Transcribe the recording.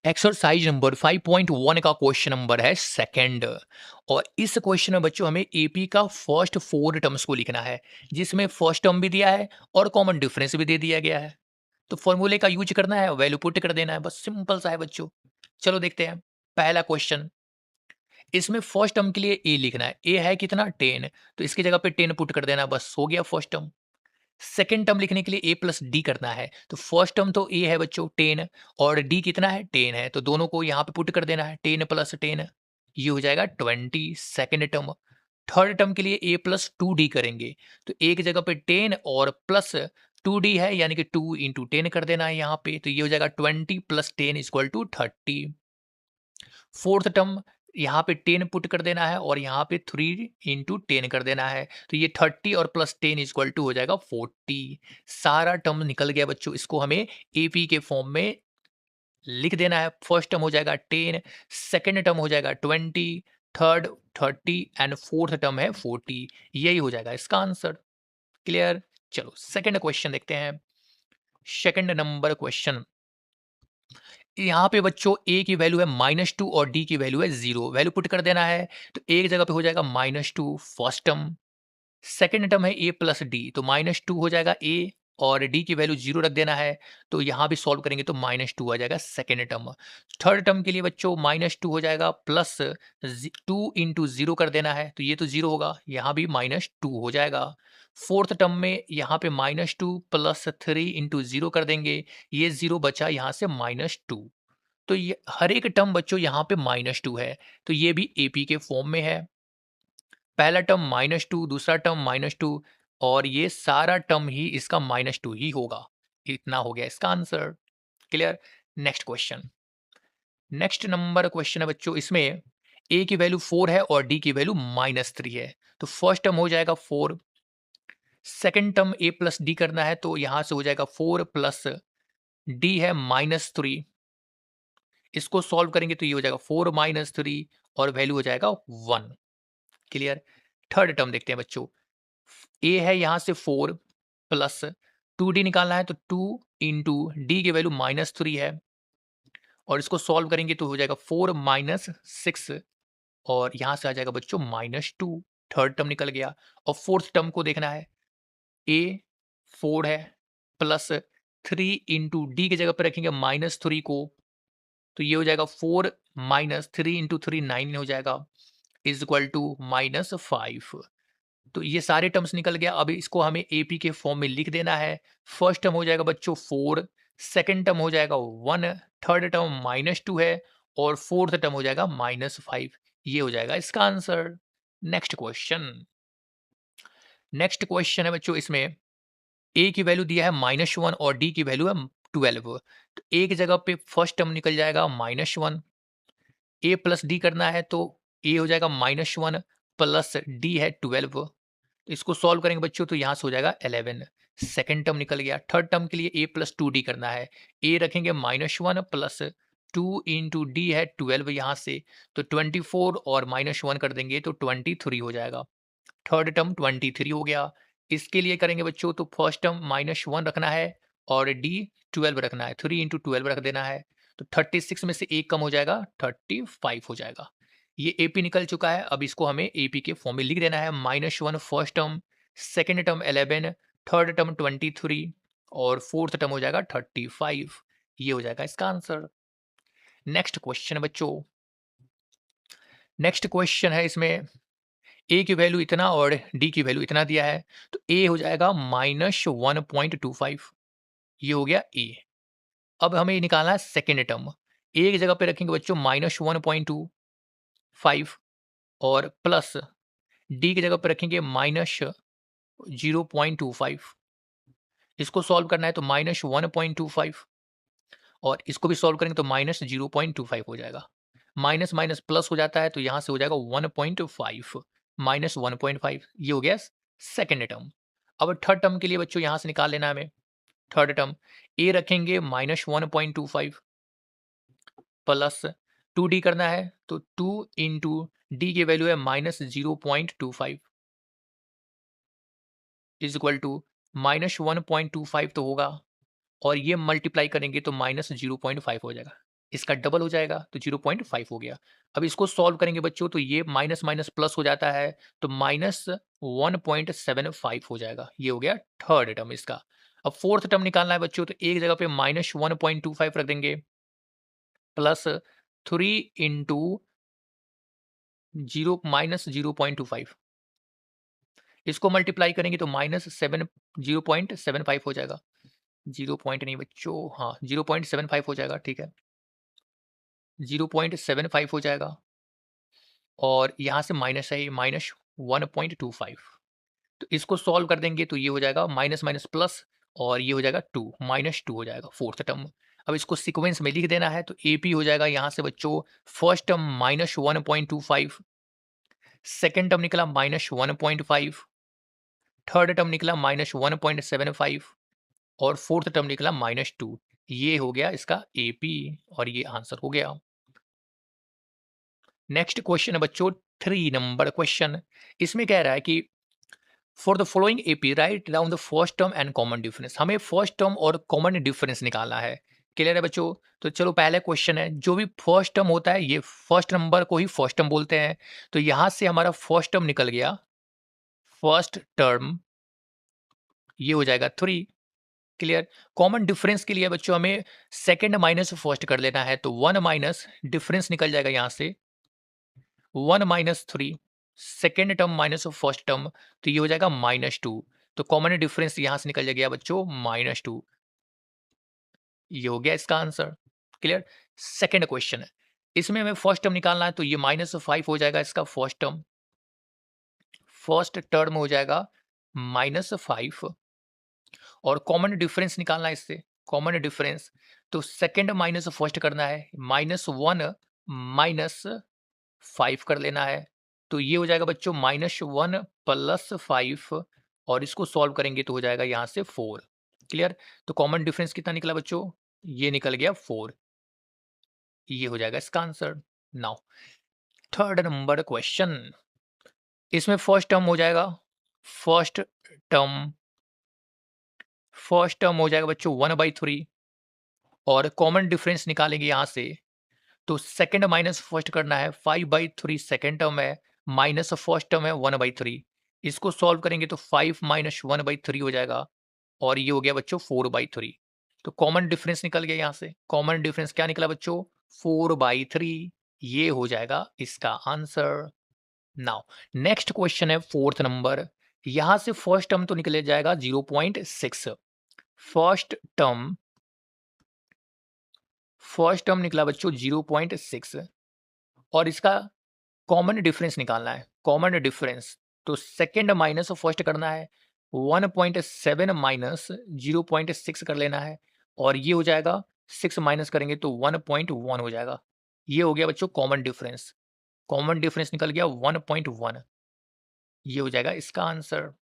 Exercise number 5.1 का question number है second. और इस क्वेश्चन में बच्चों हमें एपी का फर्स्ट 4 टर्म्स को लिखना है, जिसमें फर्स्ट टर्म भी दिया है और कॉमन डिफरेंस भी दे दिया गया है। तो फॉर्मूले का यूज करना है, वैल्यू पुट कर देना है, बस सिंपल सा है बच्चों। चलो देखते हैं पहला क्वेश्चन। इसमें फर्स्ट टर्म के लिए ए लिखना है। ए है कितना 10, तो इसकी जगह पे 10 पुट कर देना, बस हो गया फर्स्ट टर्म। सेकेंड टर्म लिखने के लिए ए प्लस डी करना है। तो फर्स्ट टर्म तो ए है बच्चों 10, और डी कितना है 10 है, तो दोनों को यहाँ पे पुट कर देना है, 10 प्लस 10, ये हो जाएगा 20 सेकेंड टर्म। थर्ड टर्म के लिए ए प्लस 2 डी करेंगे, तो ए की जगह पे 10 और प्लस 2 डी है, यानी कि 2 × 10 कर देना है यहाँ पे, तो ये हो जाएगा 20 plus 10 equal to 30। Fourth term यहाँ पे 10 पुट कर देना है और यहाँ पे 3 × 10 कर देना है, तो ये 30 और प्लस 10 इक्वल टू हो जाएगा 40। सारा टर्म निकल गया बच्चों, इसको हमें एपी के फॉर्म में लिख देना है। फर्स्ट टर्म हो जाएगा 10, सेकेंड टर्म हो जाएगा 20, थर्ड 30 एंड फोर्थ टर्म है 40। यही हो जाएगा इसका आंसर। क्लियर। चलो सेकेंड क्वेश्चन देखते हैं। सेकेंड नंबर क्वेश्चन, यहाँ पे बच्चों ए की वैल्यू है -2 और डी की वैल्यू है 0। वैल्यू पुट कर देना है, तो एक जगह पे हो जाएगा -2 फर्स्ट टर्म। सेकेंड टर्म है ए प्लस डी, तो -2 हो जाएगा ए, और डी की वैल्यू 0 रख देना है, तो यहाँ भी सॉल्व करेंगे तो -2 आ जाएगा सेकेंड टर्म। थर्ड टर्म के लिए बच्चों -2 हो जाएगा, प्लस 2 × 0 कर देना है, तो ये तो 0 होगा, यहाँ भी -2 हो जाएगा। फोर्थ टर्म में यहाँ पे -2 प्लस 3 × 0 कर देंगे, ये 0 बचा यहाँ से -2। तो ये हर एक टर्म बच्चों यहाँ पे -2 है, तो ये भी एपी के फॉर्म में है। पहला टर्म -2, दूसरा टर्म -2, और ये सारा टर्म ही इसका -2 ही होगा। इतना हो गया इसका answer. Clear. Next question. Next number question है बच्चों, इसमें ए की वैल्यू 4 है और डी की वैल्यू -3 है, तो फर्स्ट टर्म हो जाएगा 4। सेकेंड टर्म ए प्लस डी करना है, तो यहां से हो जाएगा 4 प्लस डी है -3। इसको सॉल्व करेंगे तो ये हो जाएगा 4 -3, और वैल्यू हो जाएगा 1। क्लियर। थर्ड टर्म देखते हैं बच्चों। ए है यहाँ से 4 प्लस 2 डी निकालना है, तो 2 × डी की वैल्यू -3 है, और इसको सॉल्व करेंगे तो हो जाएगा 4 -6, और यहाँ से आ जाएगा बच्चों -2। थर्ड टर्म निकल गया। और फोर्थ टर्म को देखना है। ए 4 है, प्लस 3 × डी की जगह पर रखेंगे -3 को, तो ये हो जाएगा 4 -3 × 3 9 हो जाएगा, इज इक्वल टू -5। तो ये सारे टर्म्स निकल गया। अब इसको हमें एपी के फॉर्म में लिख देना है। फर्स्ट टर्म हो जाएगा बच्चों 4, सेकेंड टर्म हो जाएगा 1, थर्ड टर्म -2 है, और फोर्थ टर्म हो जाएगा -5। ये हो जाएगा इसका answer. Next question. Next question है बच्चों, इसमें ए की वैल्यू दिया है -1 और डी की वैल्यू है 12। तो ए की जगह पे फर्स्ट टर्म निकल जाएगा -1, ए प्लस डी करना है, तो ए हो जाएगा -1 प्लस डी है 12। इसको सॉल्व करेंगे बच्चों, तो यहाँ से हो जाएगा 11। सेकेंड टर्म निकल गया। थर्ड टर्म के लिए ए प्लस 2 डी करना है, ए रखेंगे -1 प्लस 2 × डी है 12 यहाँ से, तो 24 और -1 कर देंगे तो 23 हो जाएगा। थर्ड टर्म 23 हो गया। इसके लिए करेंगे बच्चों, तो फर्स्ट टर्म -1 रखना है और डी 12 रखना है, 3 × 12 रख देना है, तो 36 में से एक कम हो जाएगा, 35 हो जाएगा। ये एपी निकल चुका है। अब इसको हमें एपी के फॉर्म में लिख देना है। -1 first term, second term 11, third term 23, और फोर्थ टर्म हो जाएगा 35। ये हो जाएगा इसका आंसर। नेक्स्ट क्वेश्चन बच्चों। नेक्स्ट क्वेश्चन है, इसमें ए की वैल्यू इतना और डी की वैल्यू इतना दिया है, तो ए हो जाएगा -1.25। ये हो गया ए। अब हमें निकालना है सेकेंड टर्म। ए की जगह पे रखेंगे बच्चों -1.25, और प्लस डी की जगह पे रखेंगे -0.25। इसको सॉल्व करना है, तो -1.25, और इसको भी सॉल्व करेंगे तो -0.25 हो जाएगा। माइनस माइनस प्लस हो जाता है, तो यहाँ से हो जाएगा 1.5 -1.5। ये हो गया सेकेंड टर्म। अब थर्ड टर्म के लिए बच्चों यहाँ से निकाल लेना है हमें। थर्ड टर्म ए रखेंगे -1.25 प्लस 2 डी करना है, तो 2 × डी की वैल्यू है -0.25 इज इक्वल टू -1.25 तो होगा, और ये मल्टीप्लाई करेंगे तो -0.5 हो जाएगा। इसका डबल हो जाएगा तो 0.5 हो गया। अब इसको सॉल्व करेंगे बच्चों तो ये माइनस माइनस प्लस हो जाता है तो -1.75 हो जाएगा। ये हो गया थर्ड टर्म इसका। अब फोर्थ टर्म निकालना है बच्चों तो एक जगह पे -1.25 रख देंगे प्लस 3 इंटू 0.25 इसको मल्टीप्लाई करेंगे तो -0.75 हो जाएगा। 0 पॉइंट नहीं बच्चों, हाँ 0.75 हो जाएगा, ठीक है। 0.75 हो जाएगा और यहाँ से माइनस है, माइनस 1.25 तो इसको सॉल्व कर देंगे तो ये हो जाएगा माइनस माइनस प्लस और ये हो जाएगा 2 -2 हो जाएगा फोर्थ टर्म। अब इसको सीक्वेंस में लिख देना है तो AP हो जाएगा यहाँ से बच्चों फर्स्ट टर्म -1.25, सेकेंड टर्म निकला -1.5, थर्ड टर्म निकला -1.75 और फोर्थ टर्म निकला -2। ये हो गया इसका AP और ये आंसर हो गया। नेक्स्ट क्वेश्चन है बच्चों 3 नंबर क्वेश्चन। इसमें कह रहा है कि for the following AP write down the first term and common difference. हमें फर्स्ट टर्म और कॉमन डिफरेंस निकालना है। क्लियर है बच्चों? तो चलो पहले क्वेश्चन है, जो भी फर्स्ट टर्म होता है ये फर्स्ट नंबर को ही फर्स्ट टर्म बोलते हैं। तो यहां से हमारा फर्स्ट टर्म निकल गया, फर्स्ट टर्म ये हो जाएगा 3। क्लियर? कॉमन डिफरेंस के लिए बच्चों हमें सेकंड माइनस फर्स्ट कर लेना है तो 1 माइनस डिफरेंस निकल जाएगा यहां से 1 minus 3, second term minus first term तो ये हो जाएगा -2। तो कॉमन डिफरेंस यहां से निकल गया बच्चों -2। ये हो गया इसका आंसर। क्लियर? सेकेंड क्वेश्चन है, इसमें हमें फर्स्ट टर्म निकालना है तो ये -5 हो जाएगा इसका फर्स्ट टर्म। फर्स्ट टर्म हो जाएगा -5 और कॉमन डिफरेंस निकालना है इससे। कॉमन डिफरेंस तो सेकेंड माइनस फर्स्ट करना है, -1 माइनस 5 कर लेना है तो ये हो जाएगा बच्चों -1 प्लस 5 और इसको सॉल्व करेंगे तो हो जाएगा यहाँ से 4। क्लियर? तो कॉमन डिफरेंस कितना निकला बच्चों? ये निकल गया 4। ये हो जाएगा इसका answer. Now third number question, इसमें फर्स्ट टर्म हो जाएगा, फर्स्ट टर्म फर्स्ट टर्म हो जाएगा बच्चों 1/3 और कॉमन डिफरेंस निकालेंगे यहाँ से तो सेकंड माइनस फर्स्ट करना है, 5/3 सेकंड टर्म है माइनस फर्स्ट टर्म है 1/3। इसको सॉल्व करेंगे तो 5 माइनस 1/3 हो जाएगा और ये हो गया बच्चों 4/3। तो कॉमन डिफरेंस निकल गया यहाँ से। कॉमन डिफरेंस क्या निकला बच्चों? 4/3। ये हो जाएगा इसका आंसर। नाउ नेक्स्ट क्वेश्चन है फोर्थ नंबर। यहां से फर्स्ट टर्म तो निकल जाएगा 0.6। फर्स्ट टर्म फर्स्ट टर्म निकला बच्चों 0.6 और इसका कॉमन डिफरेंस निकालना है। कॉमन डिफरेंस तो सेकंड माइनस फर्स्ट करना है, 1.7 माइनस 0.6 कर लेना है और ये हो जाएगा 6 माइनस करेंगे तो 1.1 हो जाएगा। ये हो गया बच्चों कॉमन डिफरेंस। कॉमन डिफरेंस निकल गया 1.1। ये हो जाएगा इसका आंसर।